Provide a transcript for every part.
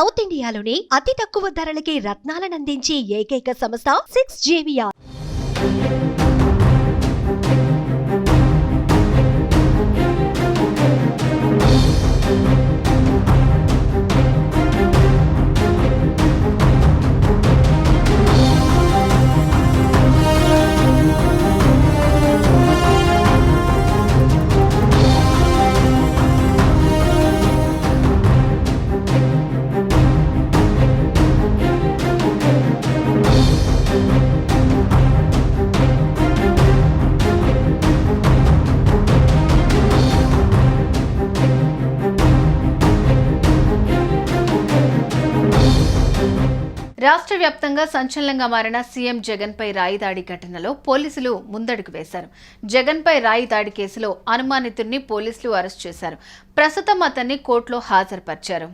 South ఇండియాలోని అతి తక్కువ ధరలకి రత్నాలనందించే ఏకైక సంస్థ 6JVR. రాష్ట్ర వ్యాప్తంగా సంచలనంగా మారిన సీఎం జగన్ పై రాయి దాడి ఘటనలో పోలీసులు ముందడుగు వేశారు. జగన్ పై రాయి దాడి కేసులో అనుమానితుడిని పోలీసులు అరెస్ట్ చేశారు. ప్రస్తుతం అతన్ని కోర్టులో హాజరుపరిచారు.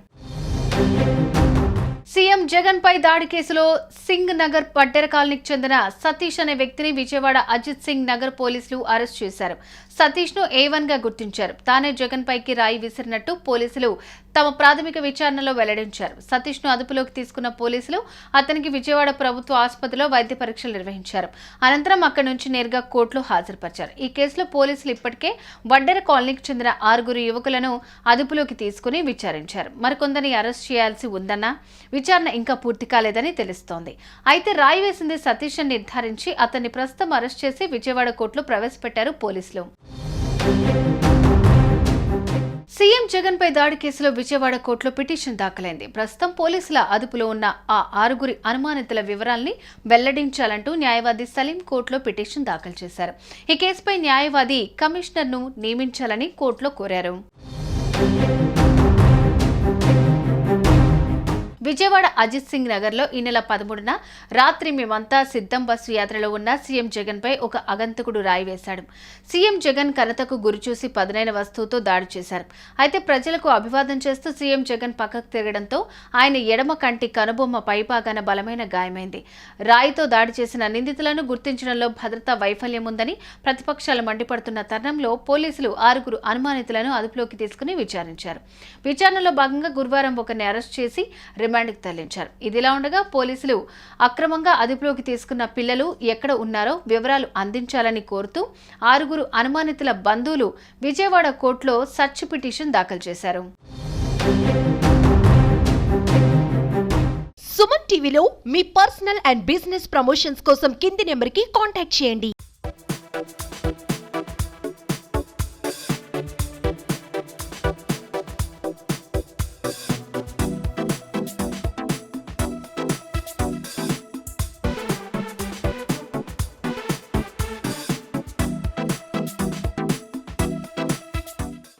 సీఎం జగన్ పై దాడి కేసులో సింగ్ నగర్ పడ్డెర కాలనీకి చెందిన సతీష్ అనే వ్యక్తిని విజయవాడ అజిత్ సింగ్ నగర్ పోలీసులు అరెస్ట్ చేశారు. సతీష్ ను A1 గా గుర్తించారు. తానే జగన్ పైకి రాయి విసిరినట్టు పోలీసులు తమ ప్రాథమిక విచారణలో వెల్లడించారు. సతీష్ ను అదుపులోకి తీసుకున్న పోలీసులు అతనికి విజయవాడ ప్రభుత్వ ఆసుపత్రిలో వైద్య పరీక్షలు నిర్వహించారు. అనంతరం అక్కడి నుంచి నేరుగా కోర్టులో హాజరుపరిచారు. ఈ కేసులో పోలీసులు ఇప్పటికే వడ్డెర కాలనీకి చెందిన 6 యువకులను అదుపులోకి తీసుకుని విచారించారు. మరికొందరిని అరెస్ట్ చేయాల్సి ఉందన్న విచారణ ఇంకా పూర్తి కాలేదని తెలుస్తోంది. అయితే రాయి వేసింది సతీష్ అని నిర్ధారించి అతన్ని ప్రస్తుతం అరెస్ట్ చేసి విజయవాడ కోర్టులో ప్రవేశపెట్టారు పోలీసులు. సీఎం జగన్ పై దాడి కేసులో విజయవాడ కోర్టులో పిటిషన్ దాఖలైంది. ప్రస్తుతం పోలీసుల అదుపులో ఉన్న ఆ 6 అనుమానితుల వివరాల్ని వెల్లడించాలంటూ న్యాయవాది సలీం కోర్టులో పిటిషన్ దాఖలు చేశారు. ఈ కేసుపై న్యాయవాది కమిషనర్ను నియమించాలని కోర్టులో కోరారు. విజయవాడ అజిత్ సింగ్ నగర్లో ఈ నెల 13న రాత్రి మేమంతా సిద్ధం బస్సు యాత్రలో ఉన్న సీఎం జగన్ పై ఒక అగంతకుడు రాయి వేశాడు. సీఎం జగన్ ఘనతకు గురిచూసి పదునైన వస్తువుతో దాడి చేశారు. అయితే ప్రజలకు అభివాదం చేస్తూ సీఎం జగన్ పక్కకు తిరగడంతో ఆయన ఎడమ కంటి కనుబొమ్మ పైభాగాన బలమైన గాయమైంది. రాయితో దాడి చేసిన నిందితులను గుర్తించడంలో భద్రతా వైఫల్యం ఉందని ప్రతిపక్షాలు మండిపడుతున్న తరుణంలో పోలీసులు 6 అనుమానితులను అదుపులోకి తీసుకుని విచారించారు. విచారణలో భాగంగా గురువారం ఒకరిని అరెస్ట్ చేసి రిమాండ్కి తరలించారు. ఇదిలా ఉండగా పోలీసులు అక్రమంగా అదుపులోకి తీసుకున్న పిల్లలు ఎక్కడ ఉన్నారో వివరాలు అందించాలని కోరుతూ 6 అనుమానితుల బంధువులు విజయవాడ కోర్టులో సర్చ్ పిటిషన్ దాఖలు చేశారు. సుమన్ టీవీలో మీ పర్సనల్ అండ్ బిజినెస్ ప్రమోషన్స్ కోసం కింది నెంబర్కి కాంటాక్ట్ చేయండి.